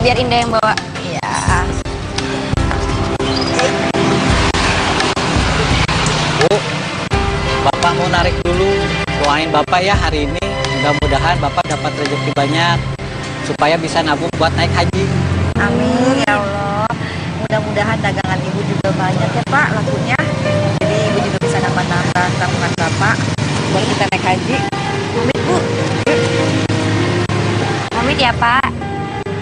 Biar Indah yang bawa. Iya. Bu, Bapak mau narik dulu. Doain Bapak ya hari ini. Mudah-mudahan Bapak dapat rezeki banyak supaya bisa nabung buat naik haji. Amin ya Allah. Mudah-mudahan dagangan ibu juga banyak ya Pak lakunya. Jadi ibu juga bisa nambah-nambah tabungan Bapak buat kita naik haji. Amin Bu. Pamit ya Pak.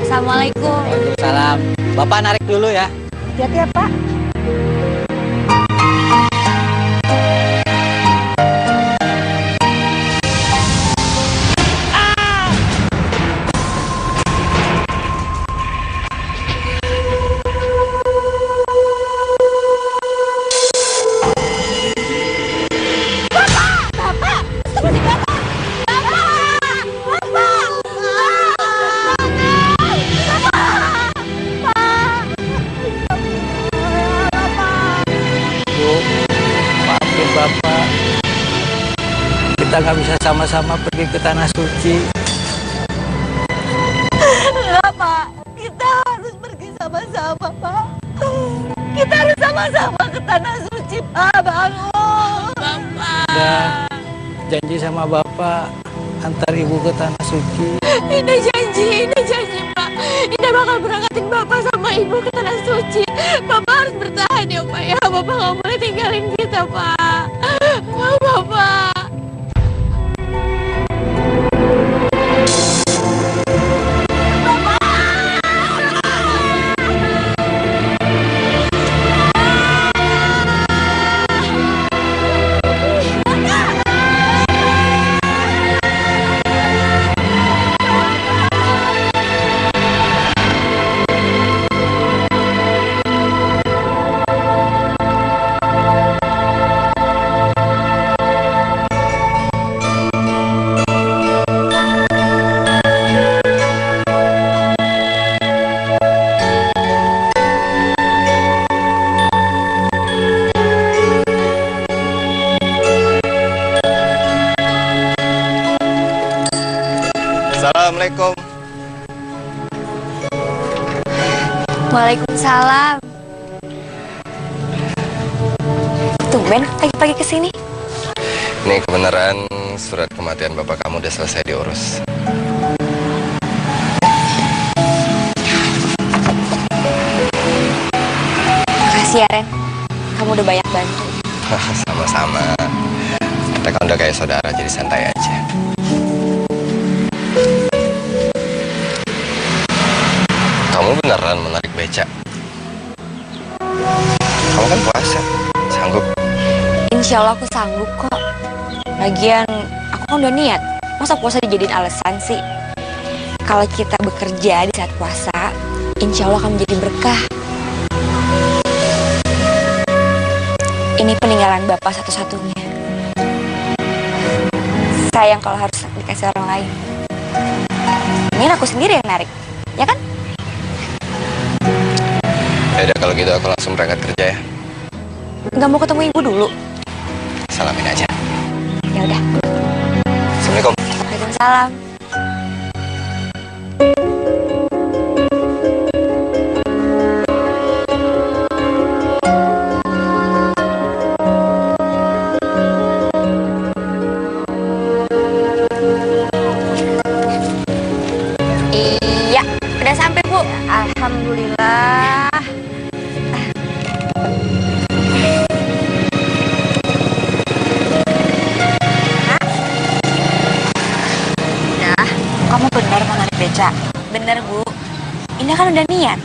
Assalamualaikum. Waalaikumsalam. Bapak narik dulu ya. Hati-hati ya Pak. Bapak, kita nggak bisa sama-sama pergi ke tanah suci. Enggak Pak, kita harus pergi sama-sama Pak. Kita harus sama-sama ke tanah suci Pak, bangun. Bapak. Udah janji sama Bapak antar ibu ke tanah suci. Indah janji Pak. Indah bakal berangkatin Bapak sama Ibu ke tanah suci. Bapak harus bertahan ya Pak ya. Bapak nggak boleh tinggalin kita Pak. Bapak. Assalamualaikum. Waalaikumsalam. Tumben pagi-pagi kesini. Nih kebenaran surat kematian bapak kamu udah selesai diurus. Makasih ya Ren. Kamu udah banyak bantu. Sama-sama. Kita kan udah kayak saudara, jadi santai aja. Kamu beneran menarik becak? Kamu kan puasa, sanggup? Insya Allah aku sanggup kok. Lagian aku kan udah niat. Masa puasa dijadiin alasan sih? Kalau kita bekerja di saat puasa, insya Allah akan menjadi berkah. Ini peninggalan Bapak satu-satunya. Sayang kalau harus dikasih orang lain. Ini aku sendiri yang narik, ya kan? Yaudah kalau gitu aku langsung berangkat kerja ya. Nggak mau ketemu ibu dulu? Salamin aja. Ya udah. Assalamualaikum. Waalaikumsalam. Iya, udah sampai Bu. Alhamdulillah. Nah, kamu benar mau narik beca? Bener Bu. Indah kan udah niat.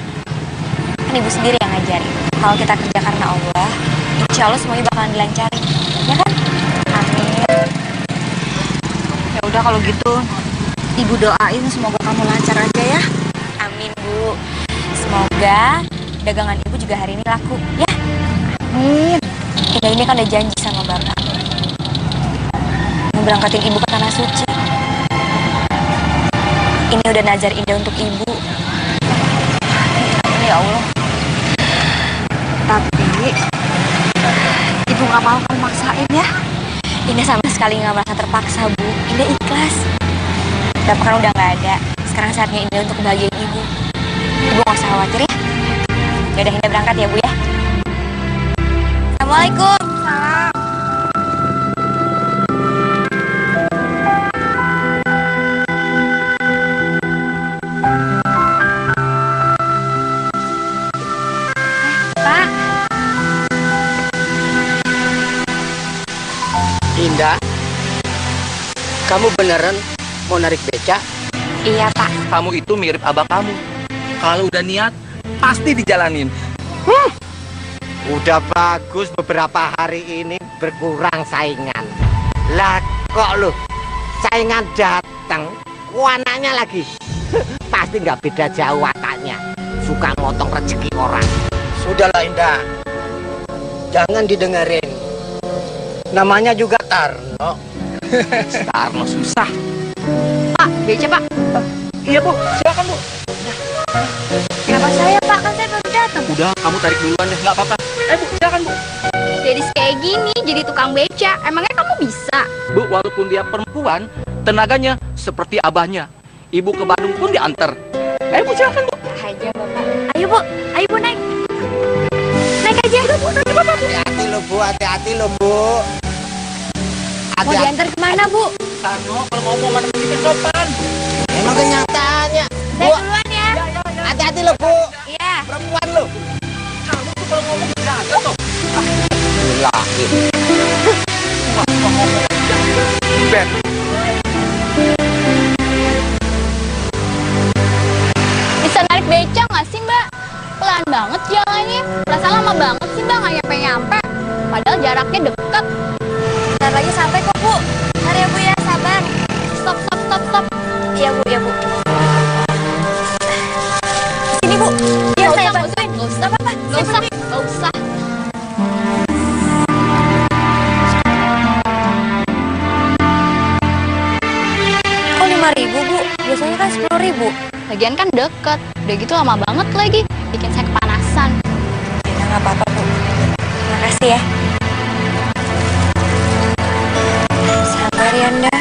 Kan ibu sendiri yang ngajarin. Kalau kita kerja karena Allah, insya Allah semuanya bakalan dilancarin. Ya kan? Amin. Ya udah kalau gitu, ibu doain semoga kamu lancar aja ya. Amin Bu. Semoga dagangan ibu juga hari ini laku. Ya. Amin. Indah ini kan udah janji sama Bapak. Mau berangkatin ibu ke tanah suci. Ini udah nazar Indah untuk ibu. Ya Allah. Tapi ibu nggak mau kamu maksain ya. Indah sama sekali nggak merasa terpaksa Bu. Indah ikhlas. Bapak kan udah nggak ada. Sekarang saatnya Indah untuk bahagiain ibu. Ibu nggak usah khawatir ya. Yaudah, Indah berangkat ya, Bu ya. Assalamualaikum. Salam. Pak. Indah, kamu beneran mau narik beca? Iya, Pak. Kamu itu mirip abah kamu. Kalau udah niat, pasti dijalanin. Udah bagus beberapa hari ini berkurang saingan. Lah kok lu saingan datang, anaknya lagi. Pasti nggak beda jauh wataknya. Suka motong rezeki orang. Sudahlah Indah, jangan didengerin. Namanya juga Tarno. Tarno susah. Pak, beca, Pak. Iya, Bu. Silakan, Bu. Kenapa saya, Pak? Kan saya baru datang. Udah, kamu tarik duluan deh. Nggak apa-apa. Bu, silakan, Bu. Jadi kayak gini, jadi tukang beca. Emangnya kamu bisa? Bu, walaupun dia perempuan, tenaganya seperti abahnya. Ibu ke Bandung pun diantar. Bu, silakan, Bu. Aja, Bapak. Ayo, Bu. Ayo, Bu, naik. Naik aja. Bu, naik, Bapak. Hati-hati lo Bu, hati-hati lo Bu. Mau diantar kemana, Bu? Tarno, kalau ngomong sama temen kita sopan. Emang kenyataannya. Saya duluan ya. Hati-hati lo Bu. Iya. Perempuan lo. Kamu tuh kalau ngomong jaga tuh. Laki. Ben. Bisa narik beca nggak sih, Mbak? Pelan banget jalannya. Rasa lama banget sih, Mbak, nggak nyampe-nyampe. Padahal jaraknya deket. Bentar lagi sampai kok, Bu. Mari ya, Bu ya, sabar. Stop, stop, stop, stop. Iya, Bu, ya, Bu. Sini, Bu. Biar saya bantuin. Nggak usah, apa-apa. Nggak usah, nggak usah. Kok 5.000, Bu? Biasanya kan 10.000. Lagian kan deket. Udah gitu lama banget lagi. Bikin saya kepanasan. Ya, nggak apa-apa, Bu. Terima kasih ya. Sabar ya, Nda.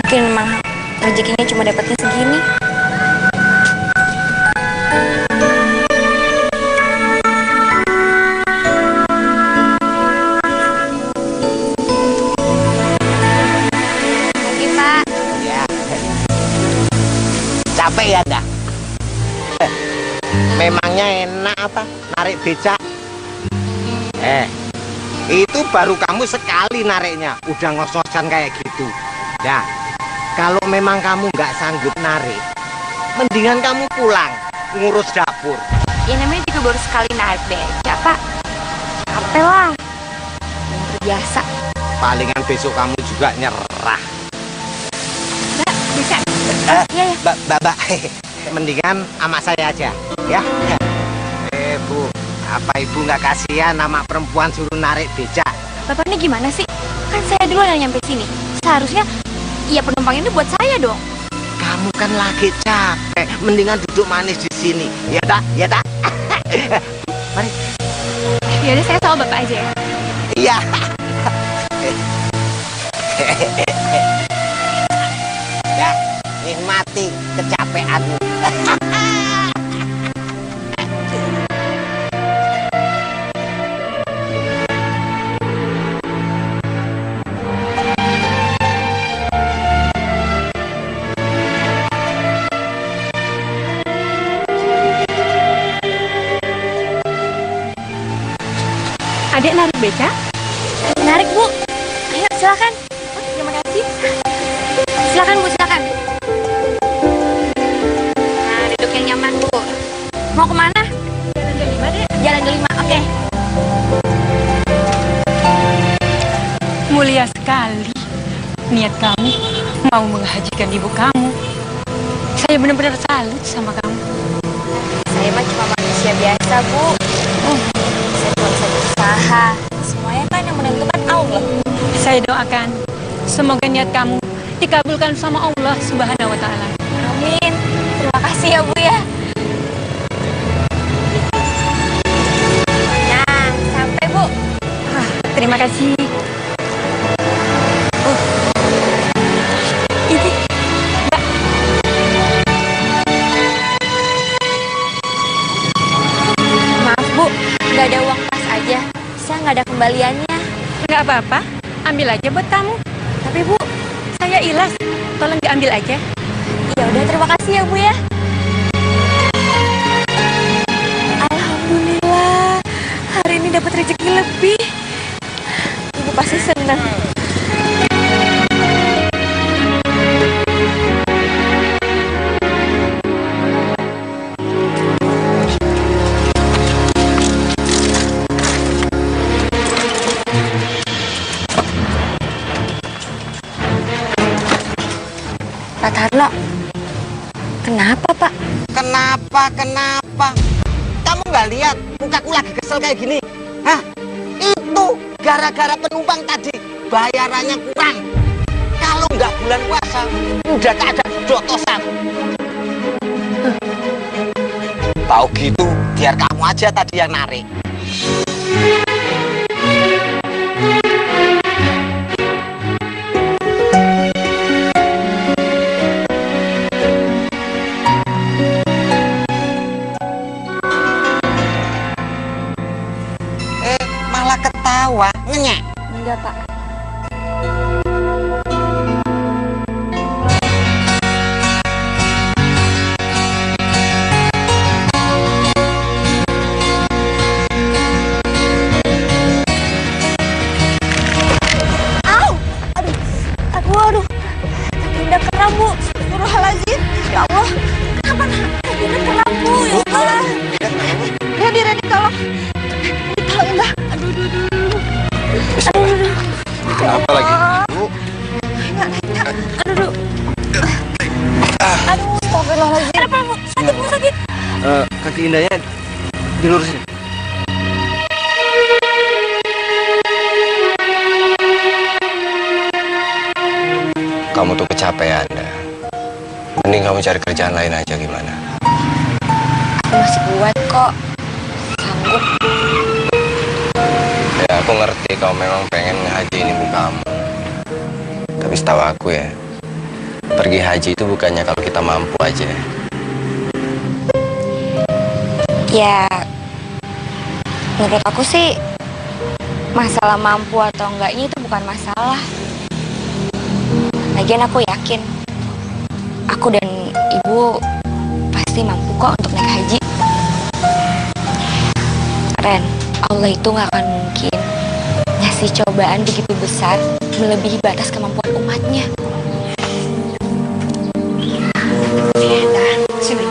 Mungkin memang rezekinya cuma dapatnya segini. Pagi, Pak. Ya. Capek ya dah. Memangnya enak apa narik becak? Itu baru kamu sekali nariknya udah ngos-ngosan kayak gitu. Nah, kalau memang kamu nggak sanggup narik, mendingan kamu pulang ngurus dapur. Ya namanya juga baru sekali naik beca, Pak. Capek lah. Biasa. Palingan besok kamu juga nyerah. Mbak, bisa? Iya, ya. Mbak, mendingan sama saya aja, ya. Bu, apa ibu nggak kasihan nama perempuan suruh narik becak? Bapak ini gimana sih? Kan saya dulu yang nyampe sini. Seharusnya ya penumpang ini buat saya dong. Kamu kan lagi capek, mendingan duduk manis di sini, ya tak? Ya tak? Mari. Yaudah, saya sama Bapak aja ya. Iya. Ya, nikmati kecapeanmu. Adek narik beca? Menarik, Bu. Ayo, silakan. Oh, terima kasih. Silakan, Bu, silakan. Nah, duduk yang nyaman, Bu. Mau kemana? Jalan ke-5, Dek. Jalan ke-5, oke. Mulia sekali niat kamu mau menghajikan ibu kamu. Saya benar-benar salut sama kamu. Saya mah cuma manusia biasa, Bu. Saya cuma bisa berusaha. Semuanya kan yang menentukan Allah. Saya doakan semoga niat kamu dikabulkan sama Allah Subhanahu wa taala. Amin. Terima kasih ya, Bu ya. Nah, sampai, Bu. Terima kasih. Ini, Mbak. kembaliannya. Nggak apa-apa, ambil aja buat kamu. Tapi Bu, Saya ilas, tolong diambil aja. ya udah terima kasih ya Bu ya. Alhamdulillah, hari ini dapat rezeki lebih. Ibu pasti senang. Pak Tarno, kenapa Pak? Kenapa? Kamu nggak lihat mukaku lagi kesel kayak gini? Hah? Itu gara-gara penumpang tadi bayarannya kurang. Kalau nggak bulan puasa, udah keadaan jotosan. Tahu gitu, biar kamu aja tadi yang narik. Malah ketawa, ngenyek. Enggak Pak. Aduh. Dinda kram Bu. Astagfirullahaladzim. Ya Allah. Kenapa Dinda kram Bu? Ya Allah. Reni tolong. Tolong Indah. Aduh. Kenapa lagi? Bu? Enggak. Aduh. Astagfirullahaladzim. Kenapa Bu? Sakit. Kaki Indahnya dilurusin. Kamu tuh kecapean dah. Mending kamu cari kerjaan lain aja gimana? Aku masih kuat kok. Sanggup. Ya aku ngerti kamu memang pengen ngehajiin ibu kamu. Tapi setahu aku ya, pergi haji itu bukannya kalau kita mampu aja. Ya, menurut aku sih masalah mampu atau enggaknya itu bukan masalah. Lagian aku yakin aku dan ibu pasti mampu kok untuk naik haji. Ren, Allah itu gak akan mungkin ngasih cobaan begitu besar melebihi batas kemampuan umatnya. Nah, sini.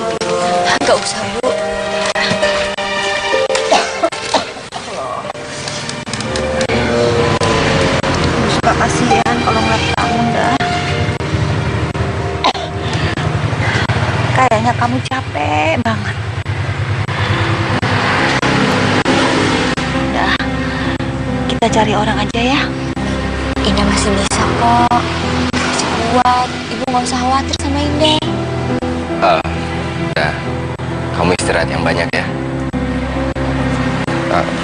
Gak usah Bu. Suka kasihan kalau ngeliat kamu dah. Kayaknya kamu capek banget. Udah, kita cari orang aja ya. Indah masih bisa kok. Masih kuat. Ibu gak usah khawatir sama Indah. Udah, kamu istirahat yang banyak ya.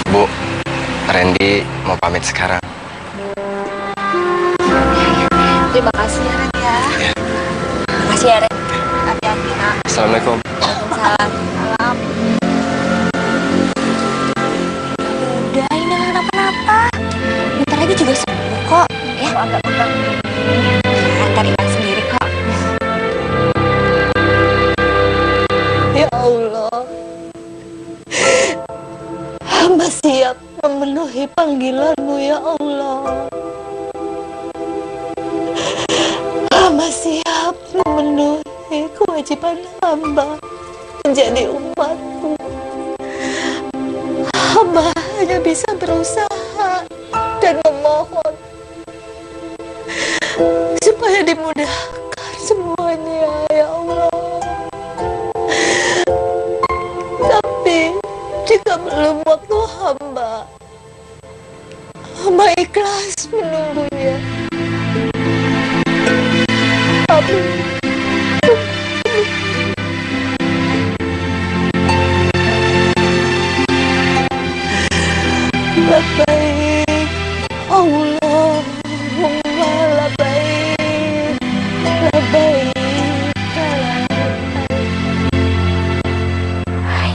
Bu, Randy mau pamit sekarang. Terima kasih ya Ren ya. Terima kasih ya Ren. Hati-hati nak. Assalamualaikum. Waalaikumsalam. Salam. Udah Indah gak kenapa-napa. Bentar lagi juga sembuh kok. Ya. Agak utang. Ntar hilang sendiri kok. Ya Allah, hamba siap memenuhi panggilan-Mu ya Allah. Hamba siap memenuhi kewajiban hamba menjadi umat-Mu. Hamba hanya bisa berusaha dan memohon supaya dimudahkan semuanya ya Allah. Tapi jika belum waktu hamba ikhlas menunggunya. Amin. Labbaik Allahumma labbaik.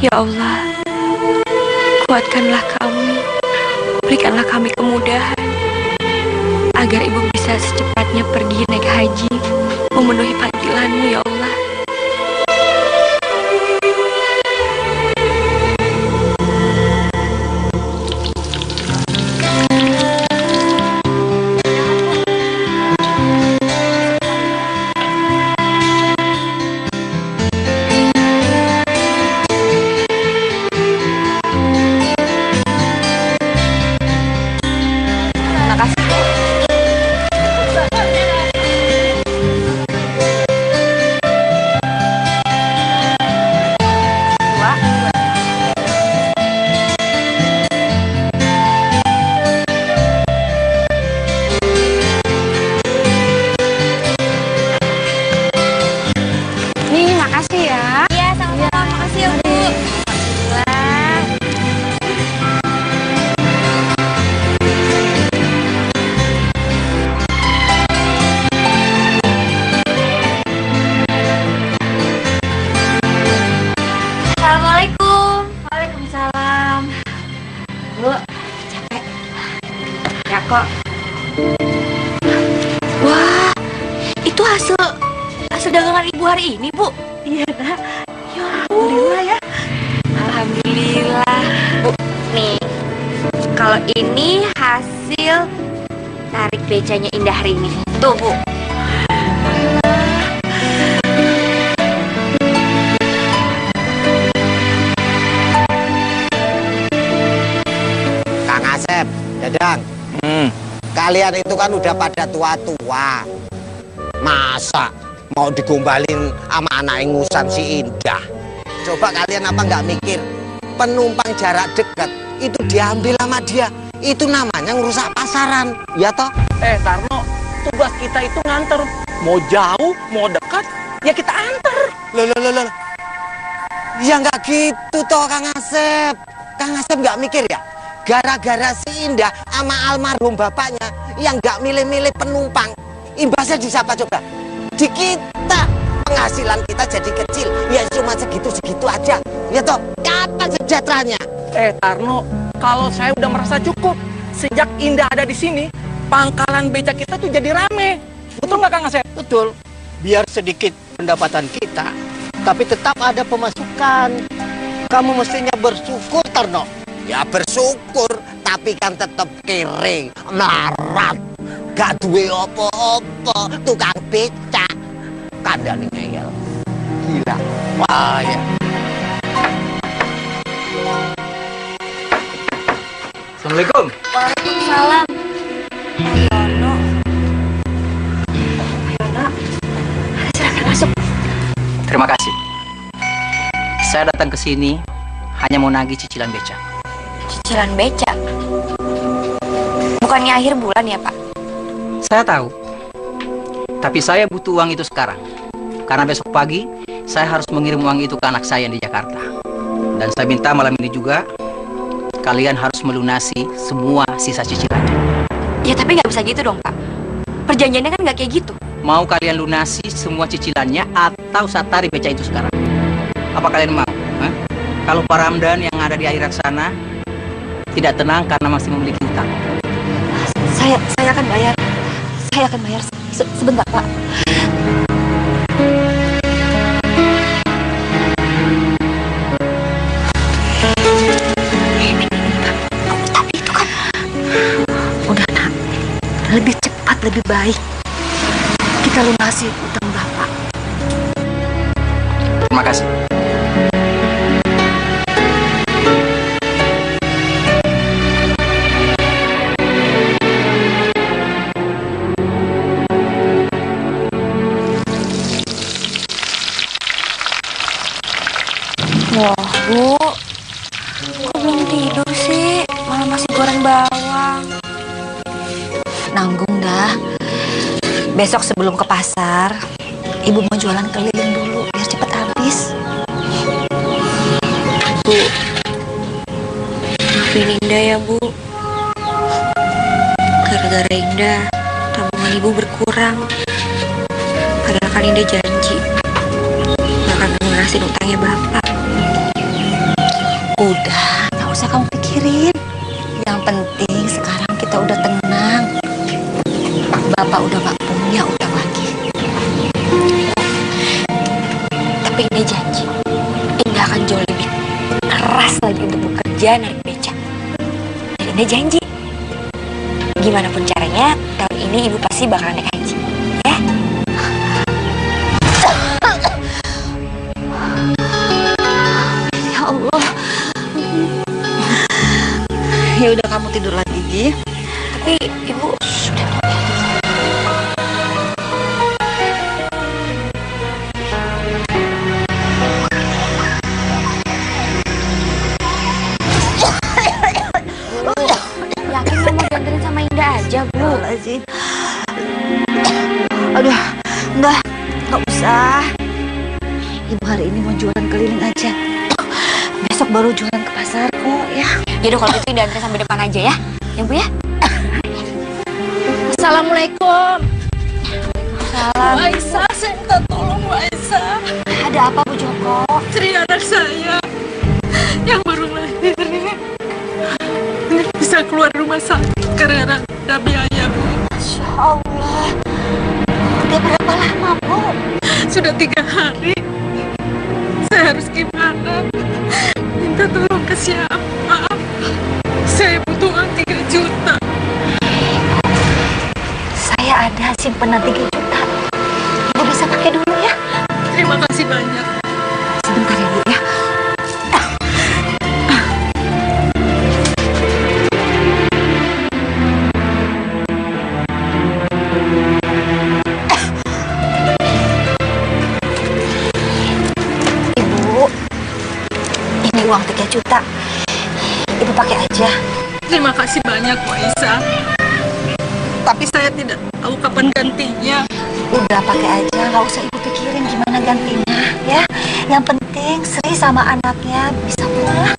Ya Allah, kuatkanlah kami, berikanlah kami keadilan-Mu ya Allah. Wah, itu hasil dagangan Ibu hari ini, Bu? Iya, Nak. Ya, alhamdulillah ya. Alhamdulillah. Bu, nih. Kalau ini hasil tarik becanya Indah hari ini. Tuh, Bu. Kang Asep, Dadang. Kalian itu kan udah pada tua-tua. Masa mau digombalin sama anak ingusan si Indah? Coba kalian apa nggak mikir, penumpang jarak dekat itu diambil sama dia, itu namanya ngerusak pasaran, ya toh? Tarno, tugas kita itu nganter. Mau jauh, mau dekat, ya kita antar. Loh. Ya nggak gitu toh, Kang Asep. Kang Asep nggak mikir ya? Gara-gara si Indah sama almarhum bapaknya yang nggak milih-milih penumpang, imbasnya di siapa coba? Di kita. Penghasilan kita jadi kecil, ya cuma segitu-segitu aja. Ya toh, kapan sejahteranya? Tarno, kalau saya udah merasa cukup. Sejak Indah ada di sini, pangkalan beca kita tuh jadi rame. Betul nggak, Kang Asep? Betul. Biar sedikit pendapatan kita, tapi tetap ada pemasukan. Kamu mestinya bersyukur, Tarno. Ya bersyukur, tapi kan tetep kere, melarat, gak duwe opo-opo, tukang becak, kandani ngeyel, gila. Wah, ya. Assalamualaikum. Waalaikumsalam. Ayono. Silakan masuk. Terima kasih. Saya datang ke sini hanya mau nagih cicilan beca. Cicilan beca? Bukannya akhir bulan ya, Pak? Saya tahu. Tapi saya butuh uang itu sekarang. Karena besok pagi saya harus mengirim uang itu ke anak saya di Jakarta. Dan saya minta malam ini juga kalian harus melunasi semua sisa cicilannya. Ya tapi nggak bisa gitu dong, Pak. Perjanjiannya kan nggak kayak gitu. Mau kalian lunasi semua cicilannya atau saya tarik beca itu sekarang? Apa kalian mau? Hah? Kalau Pak Ramdan yang ada di akhirat sana tidak tenang karena masih memiliki utang. Saya akan bayar. Saya akan bayar. Sebentar, Pak. Tapi itu kan udah, Nak. Lebih cepat, lebih baik kita lunasi utang Bapak. Terima kasih. Wah, Bu, kok belum tidur sih? Malah masih goreng bawang. Nanggung dah. Besok sebelum ke pasar, Ibu mau jualan keliling dulu biar cepet habis. Bu, maafin Indah ya, Bu. Gara-gara Indah, tabungan Ibu berkurang. Padahal kan Indah janji bakal lunasin utangnya Bapak. Udah, gak usah kamu pikirin. Yang penting sekarang kita udah tenang. Bapak udah gak punya utang lagi. aja narik beca. Dan Indah janji, gimana pun caranya, tahun ini ibu pasti bakal naik haji, ya? Ya Allah. Ya udah, kamu tidur lagi, Gi. Tapi ibu sudah. Yakin kamu dianterin sama Indah aja, Bu? Aduh, nggak usah. Ibu hari ini mau jualan keliling aja. Besok baru jualan ke pasar kok, ya. Yaudah kalau gitu Indah anterin sampai depan aja ya, ya Bu ya. Assalamualaikum. Salam. Mbak Aisyah, saya minta tolong Mbak Aisyah. Ada apa Bu Joko? Sri anak saya yang baru lahir ini bisa keluar rumah sakit karena ada biaya, Bu. Masya Allah. Udah berapa lama, Bu? Sudah 3 hari. Saya harus gimana? Minta tolong ke siapa? Saya butuh uang 3 juta. Saya ada simpanan 3 juta. Ibu bisa pakai dulu ya. Terima kasih banyak. Sebentar ya, Bu ya. Ibu, ini uang 3 juta. Ibu pakai aja. Terima kasih banyak, Bu Aisyah. Tapi saya tidak tahu kapan gantinya. Udah pakai aja, nggak usah ibu pikirin gimana gantinya ya. Yang penting Sri sama anaknya bisa pulang.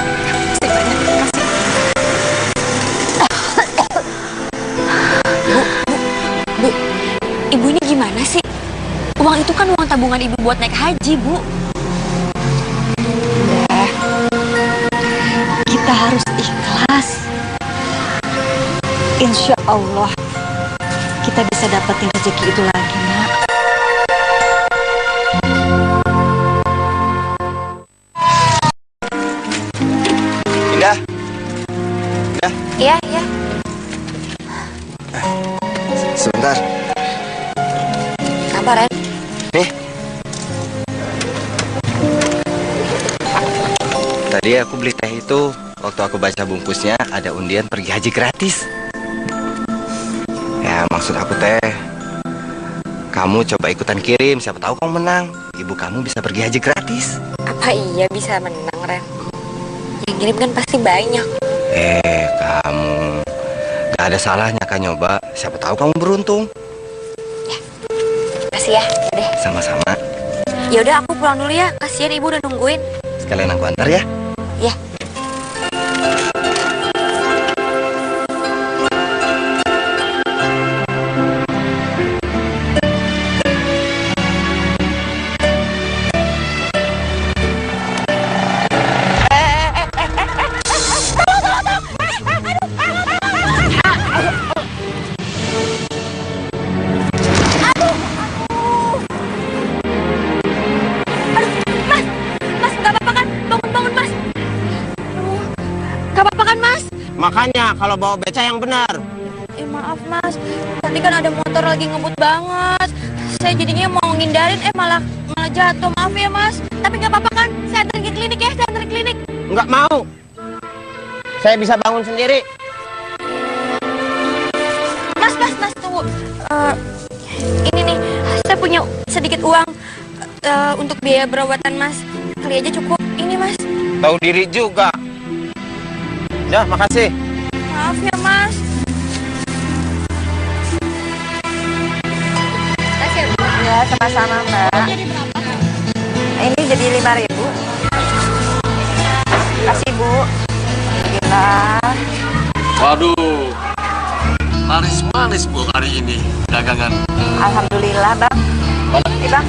Bu, ibu ini gimana sih? Uang itu kan uang tabungan ibu buat naik haji, Bu. Udah. Kita harus ikhlas. Insya Allah kita bisa dapetin rezeki itu lagi, Nak. Indah. Indah. Iya, iya. Sebentar. Apa, Ren? Nih. Tadi aku beli teh itu, waktu aku baca bungkusnya ada undian pergi haji gratis. Ya, maksud aku teh, kamu coba ikutan kirim, siapa tahu kamu menang. Ibu kamu bisa pergi haji gratis. Apa iya bisa menang, Ren? Yang kirim kan pasti banyak. Kamu gak ada salahnya kan nyoba, siapa tahu kamu beruntung. Makasih ya, deh. Sama-sama. Ya udah aku pulang dulu ya, kasihan ibu udah nungguin. Sekalian aku antar ya. Ya. Makanya kalau bawa beca yang benar. Maaf mas, tadi kan ada motor lagi ngebut banget. Saya jadinya mau ngindarin, malah jatuh. Maaf ya mas, tapi nggak apa-apa kan? Saya anterin ke klinik ya, saya anterin klinik. Nggak mau. Saya bisa bangun sendiri. Mas, tunggu. Ini nih, saya punya sedikit uang untuk biaya perawatan mas. Kali aja cukup. Ini mas. Tahu diri juga. Ya, makasih. Maaf ya mas. Makasih ya, Ya, sama-sama, Mbak. jadi berapa? Ini jadi 5.000. Kasih, Bu. Alhamdulillah. Waduh, manis-manis Bu hari ini dagangan. Alhamdulillah, Bang. Nih, Bang.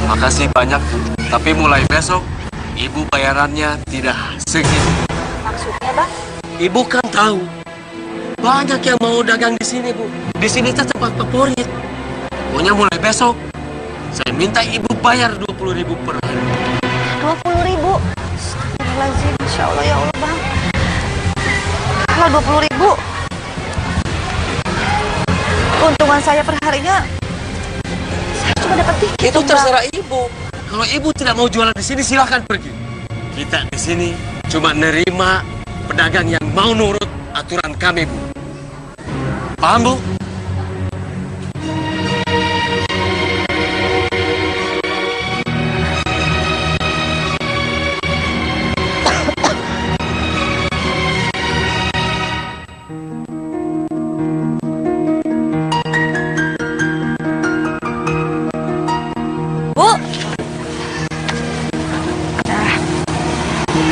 Makasih banyak Bu, tapi mulai besok Ibu bayarannya tidak segitu. Maksudnya, Bang? Ibu kan tahu banyak yang mau dagang di sini Bu. Di sini tempat favorit. Pokoknya mulai besok saya minta Ibu bayar 20.000 per hari. 20.000. Astagfirullahaladzim, Insya Allah ya Allah Bang. Kalau 20.000, keuntungan saya per harinya saya cuma dapat dikit. Itu terserah ibu. Kalau ibu tidak mau jualan di sini, silahkan pergi. Kita di sini cuma nerima pedagang yang mau nurut aturan kami, Bu. Paham, Bu?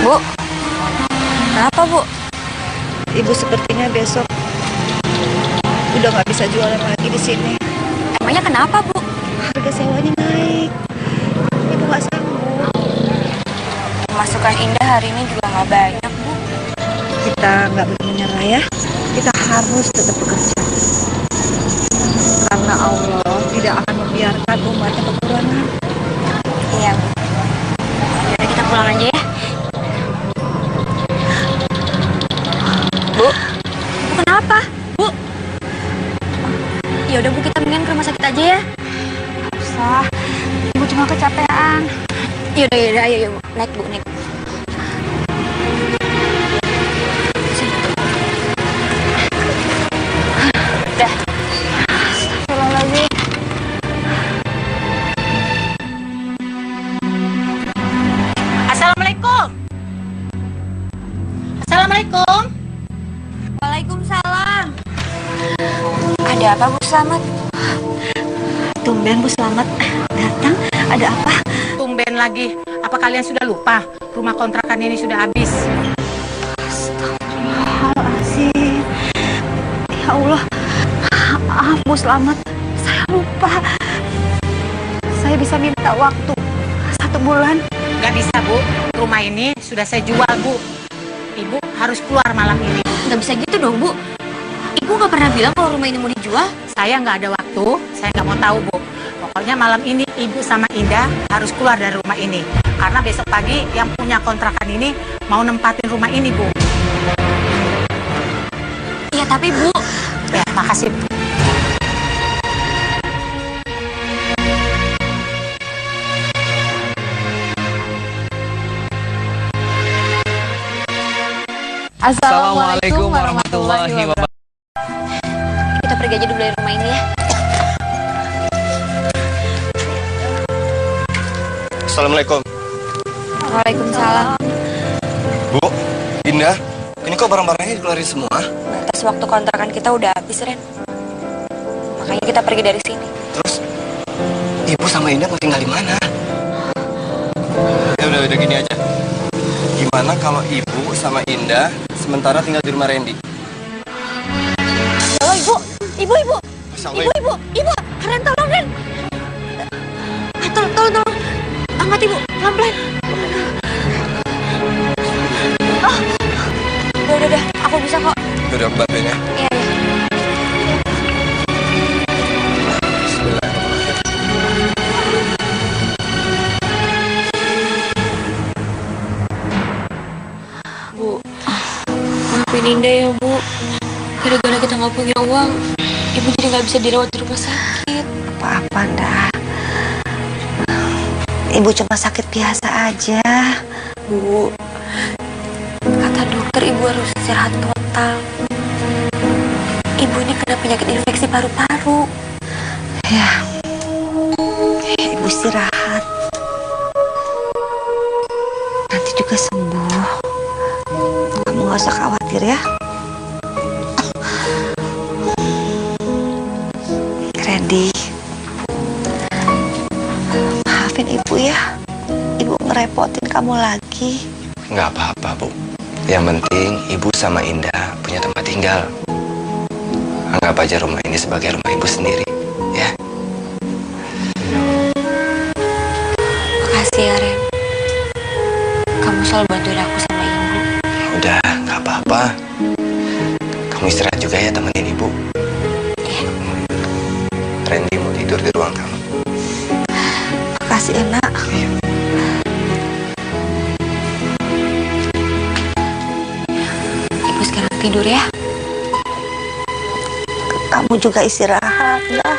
Bu, kenapa Bu? Ibu sepertinya besok udah nggak bisa jualan lagi di sini. Emangnya kenapa, Bu? Harga sewanya naik. Ibu nggak sanggup. Pemasukan Indah hari ini juga nggak banyak, Bu. Kita nggak boleh menyerah ya. Kita harus tetap bekerja. Karena Allah tidak akan membiarkan umatnya kekurangan. Iya, Bu. Yaudah kita pulang aja ya. Bu, kenapa? Bu. Ya udah Bu, kita mendingan ke rumah sakit aja ya. Nggak usah. Ibu cuma kecapean. Yaudah, ayo Bu. Naik Bu, naik. Udah. Astagfirullahaladzim. Assalamualaikum. Assalamualaikum. Waalaikumsalam. Ada apa Bu Slamet? Tumben Bu Slamet datang. Ada apa? Tumben lagi. Apa kalian sudah lupa? Rumah kontrakan ini sudah habis. Astagfirullahaladzim. Ya Allah. Maaf Bu Slamet. Saya lupa. Saya bisa minta waktu 1 bulan. Nggak bisa Bu. Rumah ini sudah saya jual Bu. Ibu harus keluar malam ini. Nggak bisa gitu dong Bu. Ibu nggak pernah bilang kalau rumah ini mau dijual. Saya nggak ada waktu. Saya nggak mau tahu Bu. Pokoknya malam ini Ibu sama Indah harus keluar dari rumah ini. Karena besok pagi yang punya kontrakan ini mau nempatin rumah ini Bu. Iya tapi Bu. Ya makasih Bu. Assalamualaikum warahmatullahi wabarakatuh. Kita pergi aja dulu dari rumah ini ya. Assalamualaikum. Waalaikumsalam. Bu, Indah, ini kok barang-barangnya dikeluarin semua? Batas waktu kontrakan kita udah habis, Ren. Makanya kita pergi dari sini. Terus, Ibu sama Indah mau tinggal di mana? Ya udah gini aja. Gimana kalau Ibu sama Indah sementara tinggal di rumah Randy? Oh, Ibu. Ibu. Ren, tolong, Ren. Tolong. Angkat Ibu, pelan-pelan. Udah, aku bisa kok. Udah aku bantuin ya. Iya. Bu, maafin Indah ya Bu. Gara-gara kita nggak punya uang, Ibu jadi nggak bisa dirawat di rumah sakit. Apa-apa dah. Ibu cuma sakit biasa aja. Bu, kata dokter Ibu harus istirahat total. Ibu ini kena penyakit infeksi paru-paru. Ya, Ibu istirahat. Nanti juga sembuh. Kamu gak usah khawatir ya. Randy, maafin Ibu ya. Ibu ngerepotin kamu lagi. Nggak apa-apa, Bu. Yang penting Ibu sama Indah punya tempat tinggal. Anggap aja rumah ini sebagai rumah Ibu sendiri, ya. Makasih ya, Ren. Kamu selalu bantuin aku sama Ibu. Udah, nggak apa-apa. Kamu istirahat juga ya, temenin Ibu. Randy mau tidur di ruang kamu. Makasih, Enak. tidur ya. Kamu juga istirahat, dah.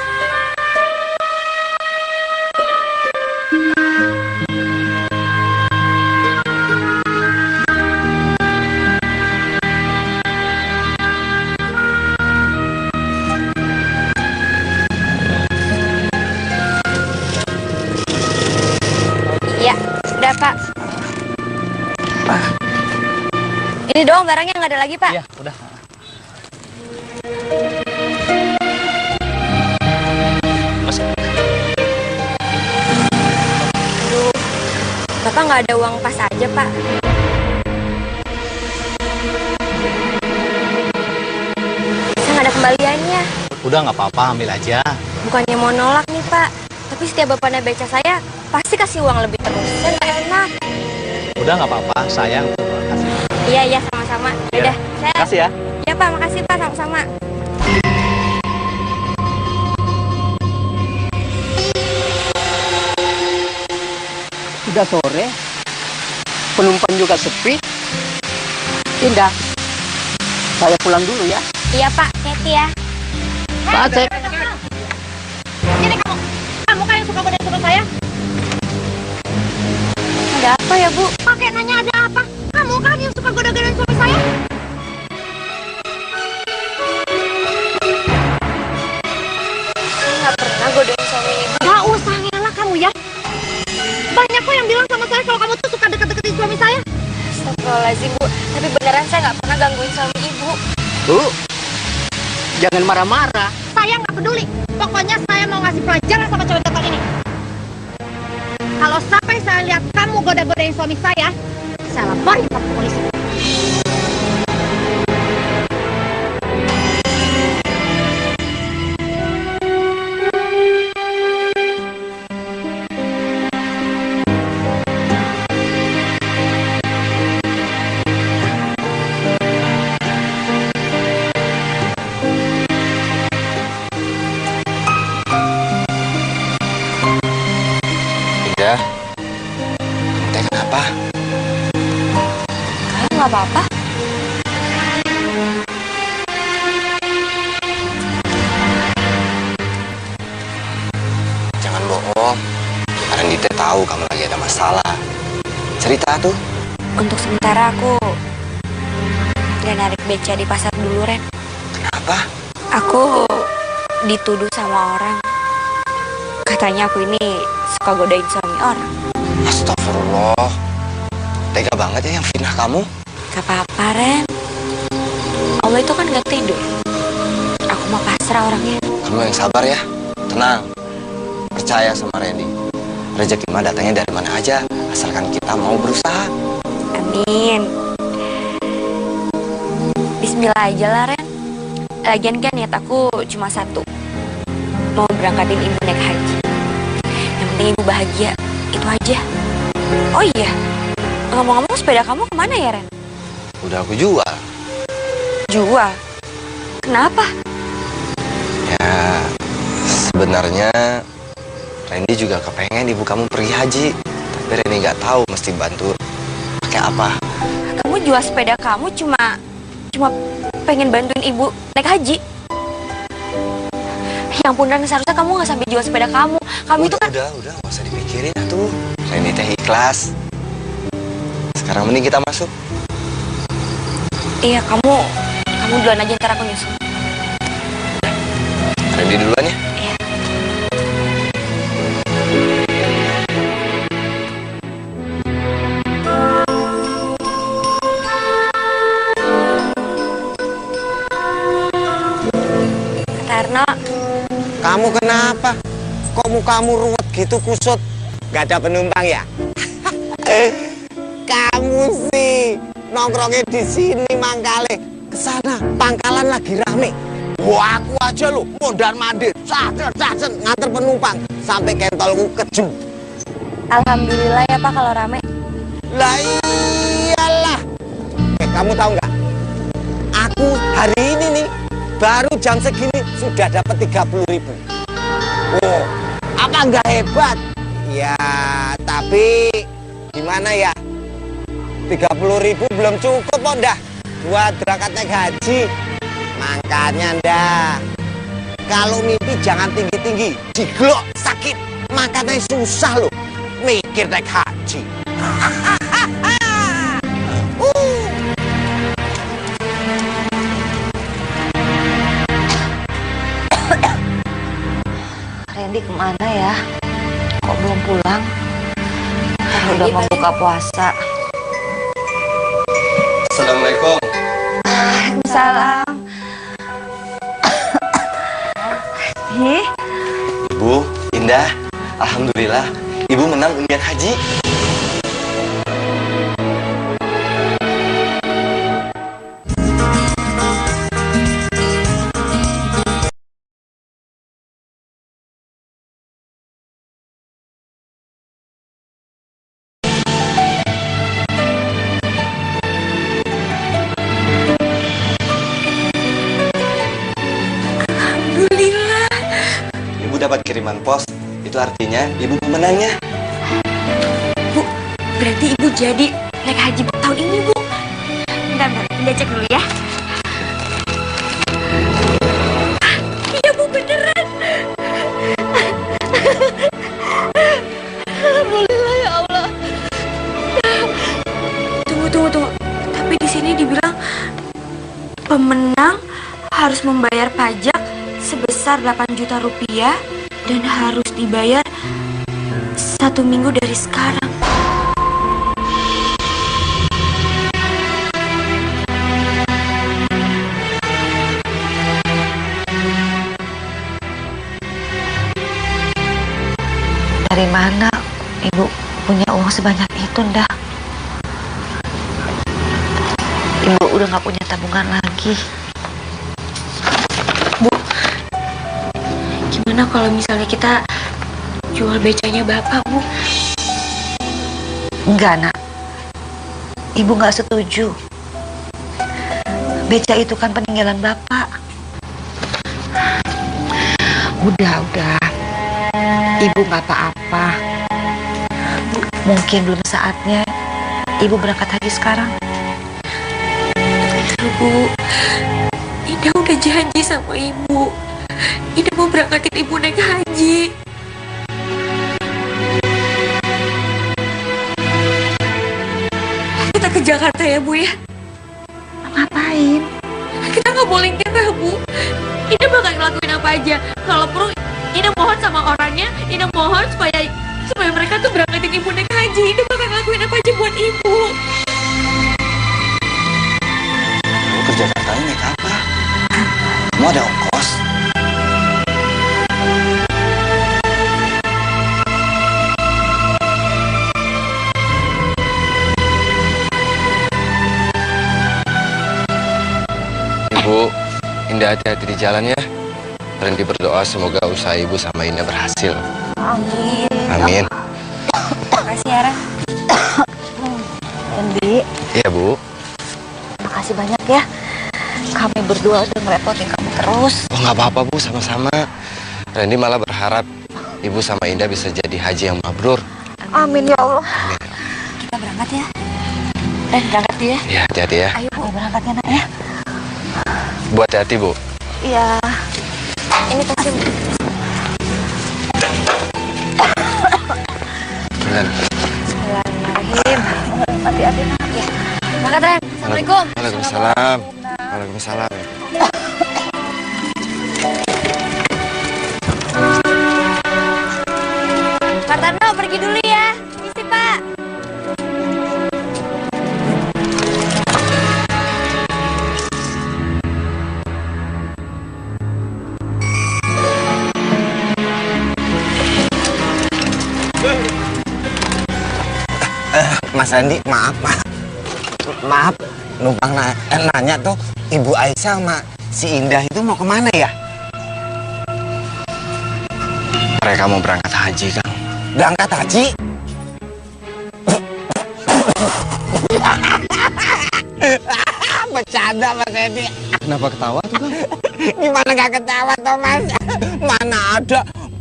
Iya, udah Pak. Ini doang barangnya, nggak ada lagi Pak. Iya, udah. Aduh, Bapak nggak ada uang pas aja Pak. Saya nggak ada kembaliannya. Udah nggak apa-apa, ambil aja. Bukannya mau nolak nih Pak, tapi setiap Bapaknya beca saya pasti kasih uang lebih terus. Saya nggak enak. Udah nggak apa-apa, sayang. Kasih. Iya, sama-sama. Yaudah, saya... Kasih ya. Iya Pak, makasih Pak, sama-sama. Sudah sore, penumpang juga sepi. Indah, saya pulang dulu ya. Iya Pak, hati ya. Pak Aceh. Jadi kamu kan yang suka godain suami saya? Ada apa ya Bu? Pakai nanya ada apa? Kamu kan yang suka goda-godain suami saya? Saya nggak pernah godain suami Ibu. Gak usah ngelak kamu ya. Banyak kok yang bilang sama saya kalau kamu tuh suka deket-deketin suami saya. Astagfirullahaladzim Bu, tapi beneran saya nggak pernah gangguin suami Ibu. Bu, jangan marah-marah. Saya nggak peduli. Pokoknya saya mau ngasih pelajaran sama cewek total ini. Kalau sampai saya lihat kamu goda-godain suami saya laporin ke polisi. Ida, teh kenapa? Nggak apa-apa. Jangan bohong. Rendi teh tahu kamu lagi ada masalah. Cerita tuh. Untuk sementara aku gak narik beca di pasar dulu, Ren. Kenapa? Aku dituduh sama orang. Katanya aku ini suka godain suami orang. Astagfirullah. Tega banget ya yang fitnah kamu. Gak apa-apa, Ren. Allah itu kan gak tidur. Aku mau pasrah orangnya. Kamu yang sabar ya. Tenang. Percaya sama Randy. Rezeki mah datangnya dari mana aja. Asalkan kita mau berusaha. Amin. Bismillah aja lah, Ren. Lagian kan niat aku cuma satu. Mau berangkatin ibu naik haji. Yang penting ibu bahagia. Itu aja. Oh iya. Ngomong-ngomong sepeda kamu kemana ya, Ren? Udah aku jual. Jual? Kenapa? Ya, sebenarnya Randy juga kepengen ibu kamu pergi haji. Tapi Randy nggak tahu mesti bantu pakai apa. Kamu jual sepeda kamu cuma pengen bantuin ibu naik haji? Ya ampun, Ren, seharusnya kamu nggak sampai jual sepeda kamu. Kamu itu kan... Udah, nggak usah dipikirin atuh. Randy teh ikhlas. Sekarang mending kita masuk. Iya, kamu duluan aja, ntar aku nyusul. Randy duluan ya? Iya. Karno. Kamu kenapa? Kok mukamu ruwet gitu, kusut? Gak ada penumpang ya? Kamu sih nongkrongnya di sini mangkale. Kesana pangkalan lagi rame. Wah, aku aja lo mondar mandir, sacer nganter penumpang sampai kentolku keju. Alhamdulillah ya Pak kalau rame. Lah iyalah. Kamu tahu nggak? Aku hari ini nih baru jam segini sudah dapat 30.000. Oh, apa nggak hebat? Ya, tapi gimana ya? 30.000 belum cukup, Pondah. buat berangkat naik haji. Makanya ndak, kalau mimpi jangan tinggi-tinggi, diglok sakit, makanya susah loh mikir naik haji. Randy kemana ya? Kok belum pulang? Kan udah mau buka puasa. Assalamualaikum. Waalaikumsalam. Ibu, Indah, alhamdulillah, Ibu menang undian haji. Dapat kiriman pos, itu artinya Ibu pemenangnya. Bu, berarti Ibu jadi naik haji tahun ini, Bu. Bentar, Indah cek dulu ya. Iya, Bu, beneran. Alhamdulillah ya Allah. Tunggu. Tapi di sini dibilang pemenang harus membayar pajak sebesar 8 juta rupiah dan harus dibayar 1 minggu dari sekarang. Dari mana Ibu punya uang sebanyak itu, Ndah? Ibu udah gak punya tabungan lagi. Bu, gimana kalau misalnya kita jual becanya Bapak, Bu? Enggak, Nak. Ibu gak setuju. Beca itu kan peninggalan Bapak. Udah. Ibu gak apa-apa. Mungkin belum saatnya Ibu berangkat haji sekarang. Bu, Indah udah janji sama Ibu. Indah mau berangkatin Ibu naik haji. Kita ke Jakarta ya, Bu ya? Ngapain? Kita nggak boleh nyerah, Bu. Indah bakal ngelakuin apa aja. Kalau perlu, Indah mohon sama orangnya. Indah mohon supaya mereka tuh berangkatin Ibu naik haji. Indah bakal ngelakuin apa aja buat Ibu. Kamu ke Jakarta ini apa? Kamu ada ongkos? Ibu, Indah hati-hati di jalan ya. Berhenti berdoa semoga usaha Ibu sama Indah berhasil. Amin. Amin. Makasih ya, Ren. Randy, Iya, Bu. makasih banyak ya. Kami berdua udah ngerepotin kamu terus. Oh, nggak apa-apa, Bu. Sama-sama. Randy malah berharap Ibu sama Indah bisa jadi haji yang mabrur. Amin ya Allah. Amin. Kita berangkat ya. Ren, berangkat ya. Ya, hati-hati ya. Ayo Bu, berangkat ya, Nak ya. Buat hati, Bu. Iya. Ini tasnya, Bu. Benar. Bismillahirrahmanirrahim. Hati-hati, Nak. Ya. Berangkat, Ren. Assalamualaikum. Waalaikumsalam. Waalaikumsalam. Pak Tarno, pergi dulu ya. Misi, Pak. Mas Randy, maaf, numpang nanya tuh Ibu Aisyah sama si Indah itu mau kemana ya? Mereka mau berangkat haji, Kang. Berangkat haji? Bercanda Mas Randy. Kenapa ketawa tuh, Kang? Gimana gak ketawa toh, Mas? Mana ada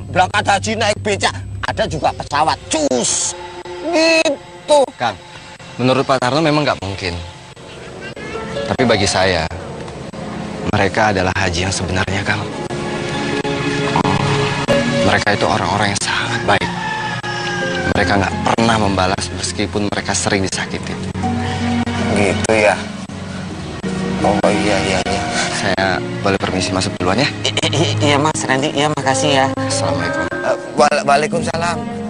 berangkat haji naik becak, ada juga pesawat cus gitu. Kang, menurut Pak Tarno memang nggak mungkin. Tapi bagi saya, mereka adalah haji yang sebenarnya, Kang. Mereka itu orang-orang yang sangat baik. Mereka nggak pernah membalas meskipun mereka sering disakiti. Gitu ya? Oh iya. Saya boleh permisi masuk duluan ya? Iya Mas Randy, iya makasih ya. Assalamualaikum. Waalaikumsalam.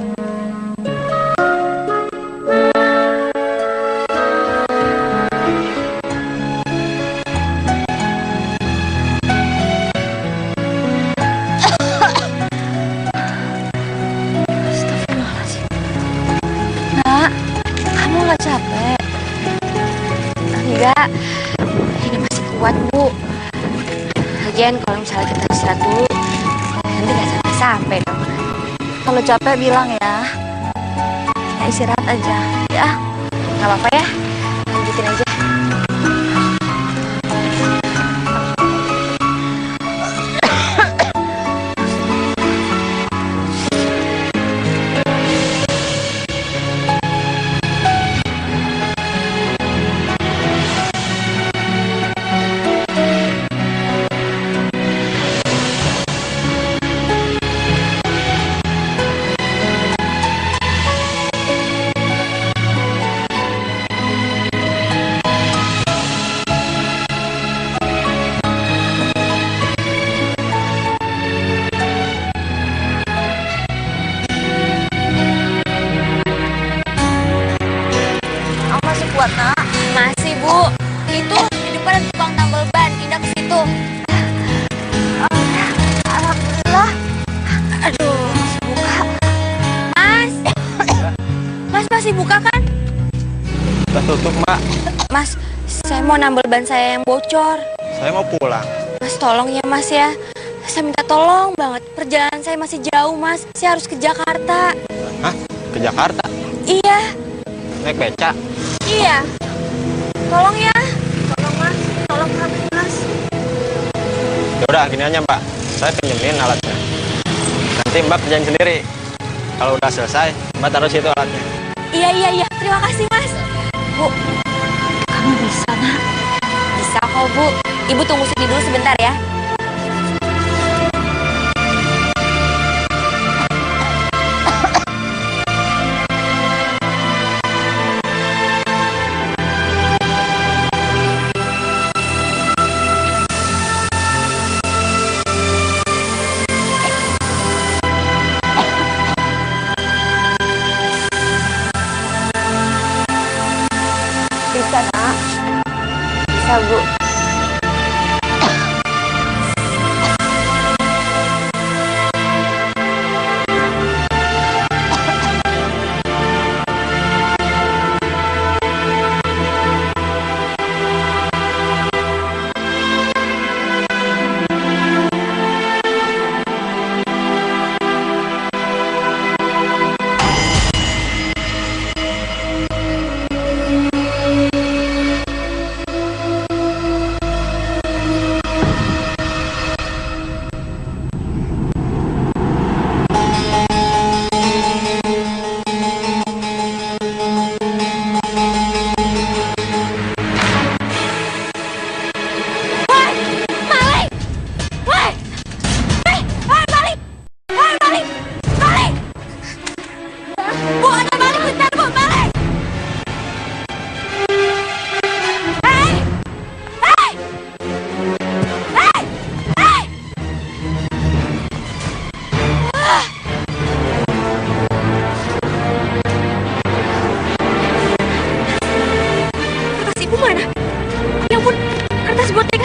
Nak, kamu nggak capek? Enggak, ini masih kuat, Bu. Lagian kalau misalnya kita istirahat dulu, nanti nggak sampai-sampai dong. Kalau capek bilang ya. Ya istirahat aja, ya. Nggak apa-apa ya, lanjutin aja. Kuat, Nak? Masih, Bu. Itu di depan ada tukang tambal ban, pindah ke situ. Alhamdulillah. Aduh, masih buka. Mas. Mas masih buka kan? Udah tutup, Mbak. Mas, saya mau nambal ban saya yang bocor. Saya mau pulang. Mas, tolong ya, Mas ya. Saya minta tolong banget. Perjalanan saya masih jauh, Mas. Saya harus ke Jakarta. Hah? Ke Jakarta? Iya. Naik beca? Iya. Tolong ya. Tolong, Mas. Tolong kami, Mas. Yaudah, gini aja, Mbak. Saya pinjemin alatnya. Nanti Mbak kerjain sendiri. Kalau udah selesai, Mbak taruh situ alatnya. Iya. Terima kasih, Mas. Bu, kamu bisa, Nak? Bisa kok, Bu. Ibu tunggu sini dulu sebentar ya. Bisa, Nak? Bisa, Bu.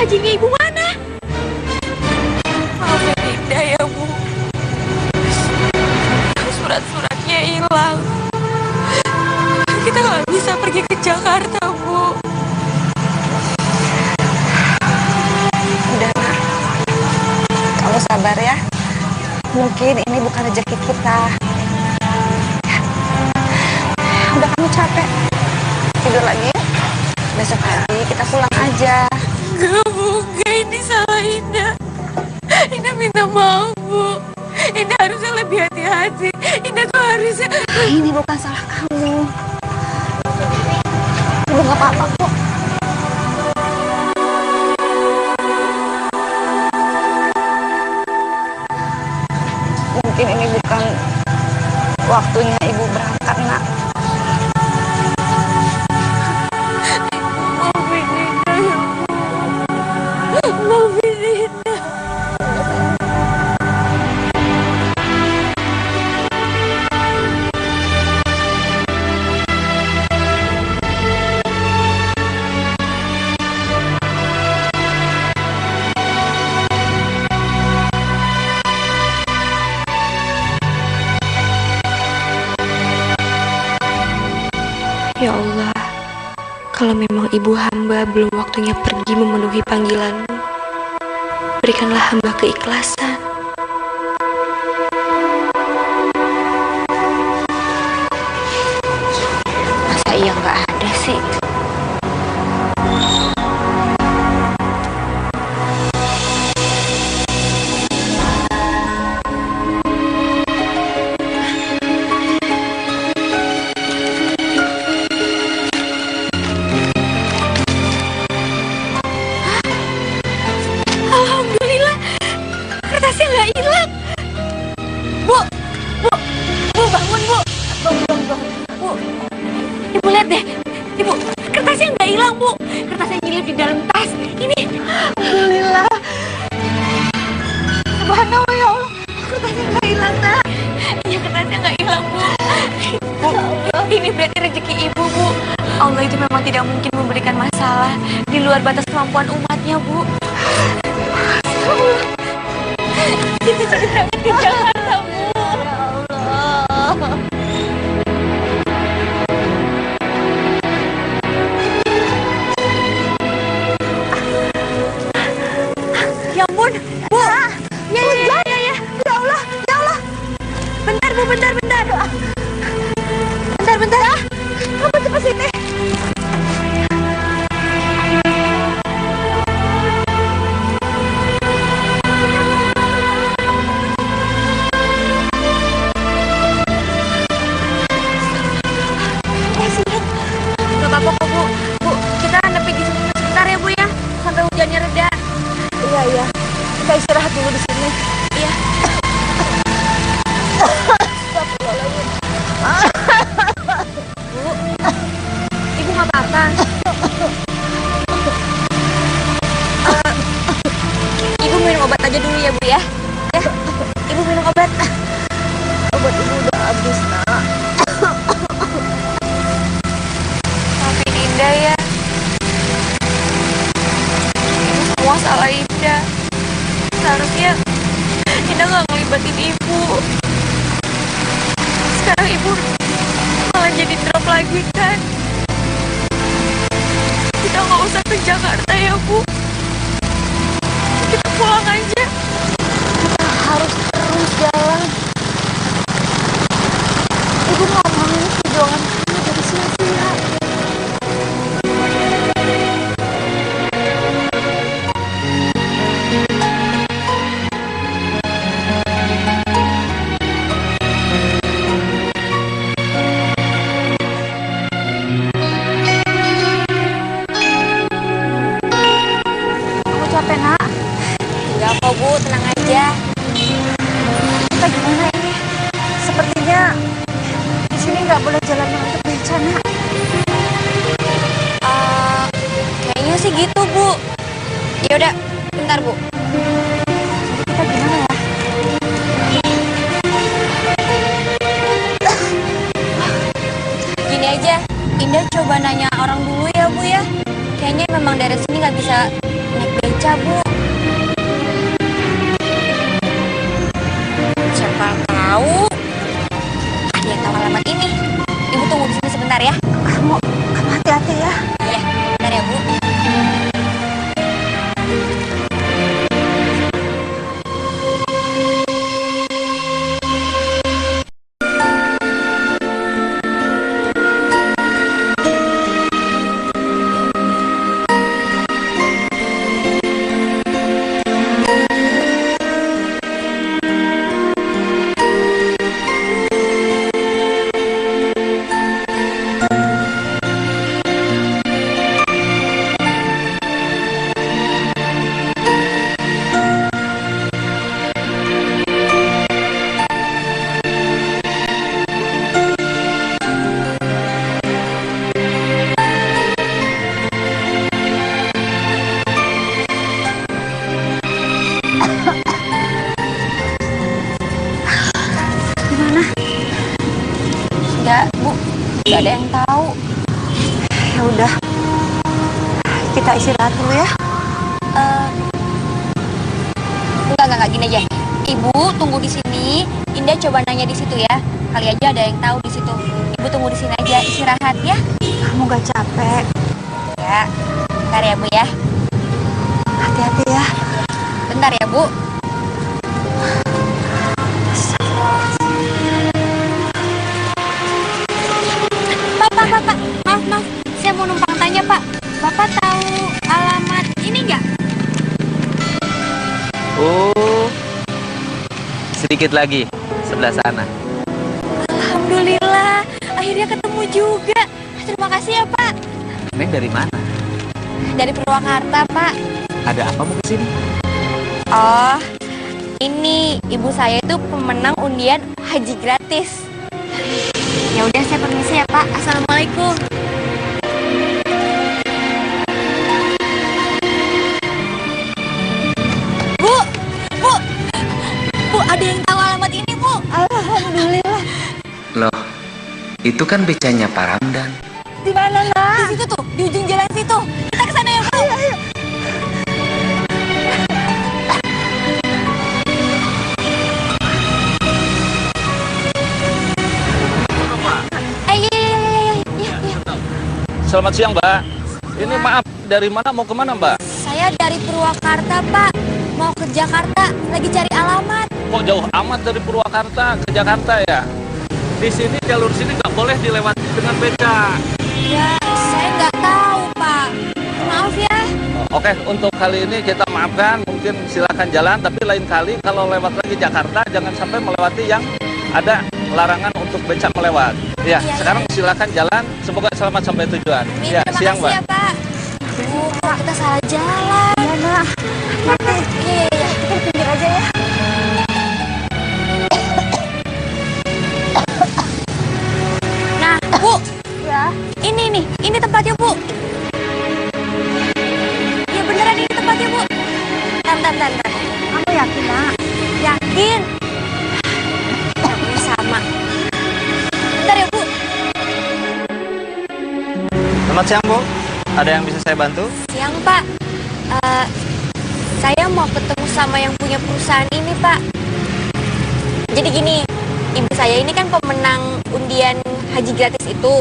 hajinya ibu mana? Maafin Indah ya, Bu. Surat-suratnya hilang. Kita nggak bisa pergi ke Jakarta, Bu. Udah, Nak. Kamu sabar ya. Mungkin ini bukan rezeki kita. Udah, kamu capek. Tidur lagi. Besok pagi kita pulang aja. Gak, Bu. Gak, ini salah Indah. Indah minta maaf, Bu. Indah harusnya lebih hati-hati. Indah tuh harusnya... Ini bukan salah kamu. Ibu gak apa-apa kok. waktunya ibu berangkat, nak. Maafin Dinda ya, Bu. Maafin Dinda. Ya Allah, kalau memang ibu hamba belum waktunya pergi memenuhi panggilanmu, berikanlah hamba keikhlasan. Masa iya nggak ada sih? Alhamdulillah, kertasnya nggak hilang. Bu, bangun, Bu. Bangun. Bu, Ibu lihat deh. Ibu, kertasnya nggak hilang, Bu. Kertasnya nyelip di dalam tas. Ini, alhamdulillah. Subhanallah ya Allah, kertasnya nggak hilang, Nak. Iya, kertasnya nggak hilang, Bu. Bu, ini berarti rezeki Ibu, Bu. Allah itu memang tidak mungkin memberikan masalah di luar batas kemampuan umatnya, Bu. Kita jadi berangkat ke Jakarta, Bu. Ya Allah. Ya ampun, Bu. Ya. Ya Allah. Bentar, Bu, bentar. Bentar. Kamu cepat sini. Gak apa-apa kok, Bu. Bu, kita nepi di sini sebentar ya, Bu ya, sampai hujannya reda. Iya. Kita istirahat dulu di sini. Iya. Bu, Ibu nggak apa-apa. Ibu minum obat aja dulu ya, Bu ya. Ya, Ibu minum obat. Obat Ibu udah habis, Nak. Maafin Dinda ya. Ini semua salah Dinda. Seharusnya Dinda nggak ngelibatin Ibu. Sekarang Ibu malah jadi drop lagi kan. Kita nggak usah ke Jakarta ya, Bu. Kita pulang aja. Kita harus terus jalan. Ibu nggak mau perjuangan kamu jadi sia-sia. Kamu capek, Nak? Enggak kok, Bu, tenang aja. Kita gimana ini? Sepertinya di sini nggak boleh jalan untuk bencana. Kayaknya sih gitu, Bu. Ya udah, bentar, Bu. Kita gimana ya? Gini aja, Indah coba nanya orang dulu ya, Bu ya. Kayaknya memang dari sini nggak bisa naik beca, Bu. Siapa tahu ada yang tahu alamat ini. Ibu tunggu di sini sebentar ya. Kamu hati-hati ya. Iya, bentar ya, Bu. ada yang tahu. Ya udah, kita istirahat dulu ya. Enggak gini aja. Ibu tunggu di sini. Indah coba nanya di situ ya. Kali aja ada yang tahu di situ. Ibu tunggu di sini aja, istirahat ya. Kamu gak capek? Ya. Bentar ya Bu ya. Hati-hati ya. Bentar ya Bu. Pak. Maaf. Saya mau numpang tanya, Pak. Bapak tahu alamat ini nggak? Oh, sedikit lagi, sebelah sana. Alhamdulillah, akhirnya ketemu juga. Terima kasih ya, Pak. Neng dari mana? Dari Purwakarta, Pak. Ada apa mau kesini? Oh, ini ibu saya itu pemenang undian haji gratis. Ya udah, saya permisi ya, Pak. Assalamualaikum. Bu, ada yang tahu alamat ini, Bu? Alhamdulillah. Loh, itu kan becanya Pak Ramdan. Di mana, Nak? Di situ tuh, di ujung jalan situ. Kita ke sana ya, Bu. Ayo. Selamat siang, Mbak. Ini maaf, dari mana mau kemana, Mbak? Saya dari Purwakarta, Pak. Mau ke Jakarta, lagi cari alamat. Kok jauh amat dari Purwakarta ke Jakarta ya? Di sini, jalur sini nggak boleh dilewati dengan beca. Ya, saya nggak tahu, Pak. Maaf ya. Oke, untuk kali ini kita maafkan. Mungkin silakan jalan, tapi lain kali kalau lewat lagi Jakarta, jangan sampai melewati yang ada larangan untuk beca melewat. Ya, Iya, sekarang silakan jalan. Semoga selamat sampai tujuan. Ya, Terima siang, kasih Mbak. ya, Pak. Aduh, kok kita salah jalan. Iya, Nak. Iya. Kita pinggir aja ya. Nah, Bu. Ya. Ini tempatnya, Bu. Ya beneran ini tempatnya, Bu. Bentar. Kamu yakin, Nak? Yakin? Namanya sama. Bentar ya, Bu. Selamat siang, Bu. Ada yang bisa saya bantu? Siang, Pak. Saya mau ketemu sama yang punya perusahaan ini, Pak. Jadi gini, ibu saya ini kan pemenang undian haji gratis itu.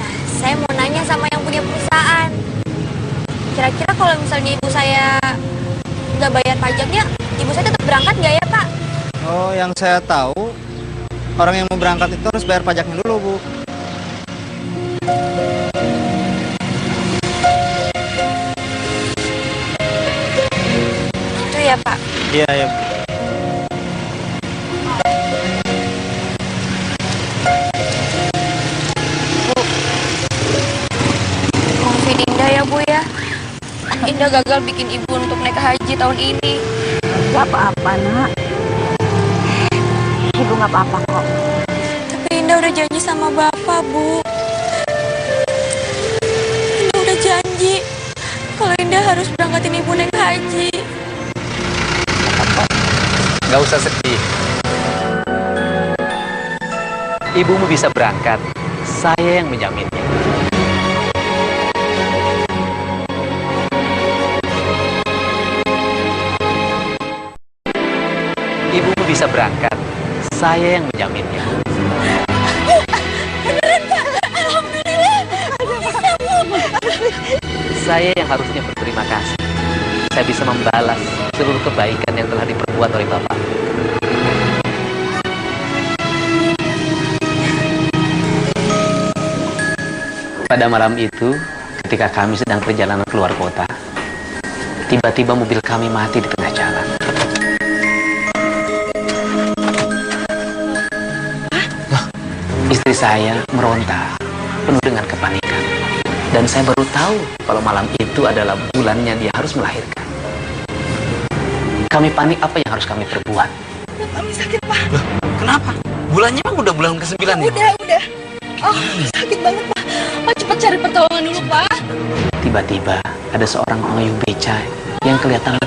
Nah, saya mau nanya sama yang punya perusahaan. Kira-kira kalau misalnya ibu saya nggak bayar pajaknya, ibu saya tetap berangkat nggak ya, Pak? Oh, yang saya tahu, orang yang mau berangkat itu harus bayar pajaknya dulu, Bu. Itu ya, Pak. Iya. Maafin Indah ya, Bu ya. Indah gagal bikin ibu untuk naik haji tahun ini. Gak apa-apa, Nak. Ibu gak apa-apa kok. Tapi Indah udah janji sama Bapak, Bu. Indah udah janji kalau Indah harus berangkatin ibu naik haji. Gak usah sedih. Ibumu bisa berangkat. Saya yang menjaminnya. Ibumu bisa berangkat. Saya yang menjaminnya. Beneran, Pak? Alhamdulillah. Bisa, Bu. Saya yang harusnya berterima kasih. Saya bisa membalas seluruh kebaikan yang telah diperbuat oleh Bapak. Pada malam itu, ketika kami sedang perjalanan keluar kota, tiba-tiba mobil kami mati di tengah jalan. Istri saya meronta, penuh dengan kepanikan. Dan saya baru tahu kalau malam itu adalah bulannya dia harus melahirkan. Kami panik, apa yang harus kami perbuat? Kami sakit, Pak. Loh, kenapa? Bulannya emang udah bulan ke-9 ya? Udah. Oh, sakit banget, Pak. Pak, cepat cari pertolongan dulu, Pak. Tiba-tiba ada seorang pengayuh beca yang kelihatan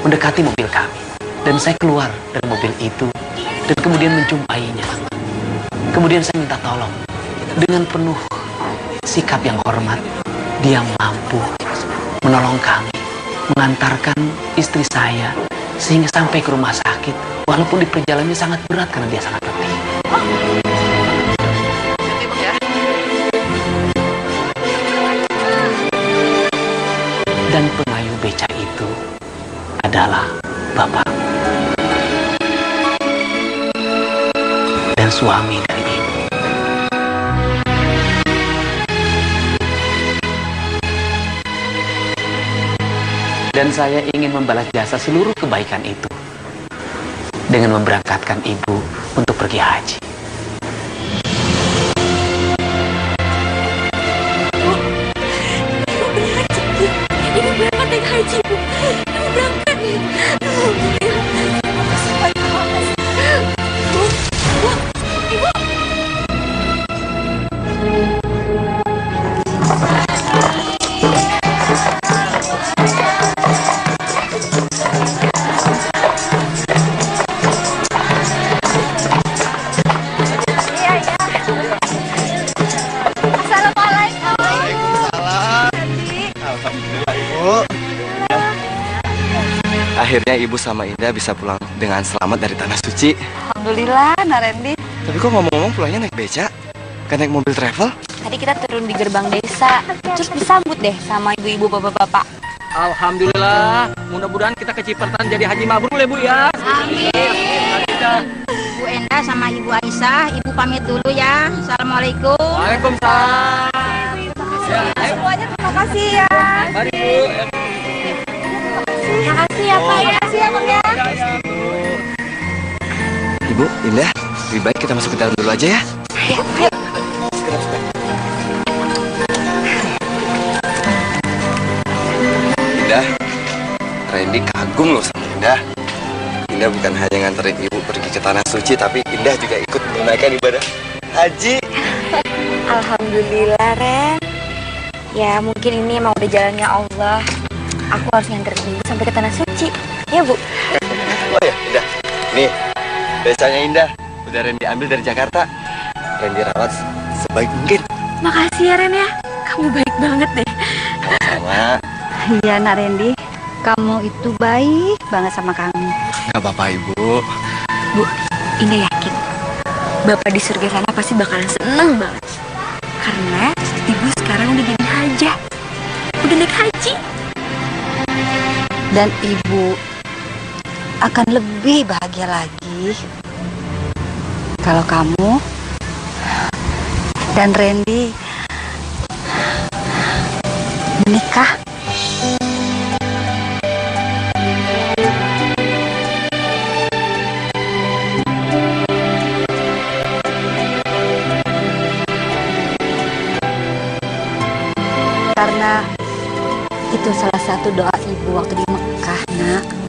mendekati mobil kami. Dan saya keluar dari mobil itu dan kemudian menjumpainya. Kemudian saya minta tolong dengan penuh sikap yang hormat, dia mampu menolong kami, mengantarkan istri saya sehingga sampai ke rumah sakit, walaupun di perjalanannya sangat berat karena dia sangat letih. Dan pengayuh beca itu adalah Bapak dan suami dari Ibu. Dan saya ingin membalas jasa seluruh kebaikan itu dengan memberangkatkan Ibu untuk pergi haji. Ibu berangkat naik haji, Bu. Ibu berangkat. Akhirnya Ibu sama Indah bisa pulang dengan selamat dari Tanah Suci. Alhamdulillah, Narendi. Tapi kok ngomong-ngomong pulangnya naik beca? Kan naik mobil travel? Tadi kita turun di gerbang desa, terus disambut deh sama ibu-ibu bapak-bapak. Alhamdulillah, mudah-mudahan kita ke Cipertan jadi haji mabrur ya Bu ya. Amin. Bu Endah sama Ibu Aisyah, Ibu pamit dulu ya. Assalamualaikum. Waalaikumsalam. Semuanya terima kasih ya. Mari Bu. Terima kasih ya Pak. Terima kasih ya Bang ya. Ibu, Indah, lebih baik kita masuk ke dalam dulu aja ya. Ayo. Indah, Randy kagum loh sama Indah. Indah bukan hanya nganterin Ibu pergi ke Tanah Suci, tapi Indah juga ikut menunaikan ibadah haji. Alhamdulillah, Ren. Ya, mungkin ini emang udah jalannya Allah. Aku harus nganterin Ibu sampai ke Tanah Suci. Ya, Bu? Oh ya, Indah. Nih, becanya Indah. Udah Randy ambil dari Jakarta. Randy rawat sebaik mungkin. Makasih ya, Ren ya. Kamu baik banget deh. Sama. Iya Nak Randy, kamu itu baik banget sama kami. Gak apa-apa Ibu. Bu, Indah yakin Bapak di surga sana pasti bakalan seneng banget. Karena Ibu sekarang udah jadi hajah, udah naik haji. Dan Ibu akan lebih bahagia lagi kalau kamu dan Randy menikah. Karena itu salah satu doa Ibu waktu di Mekah, Nak.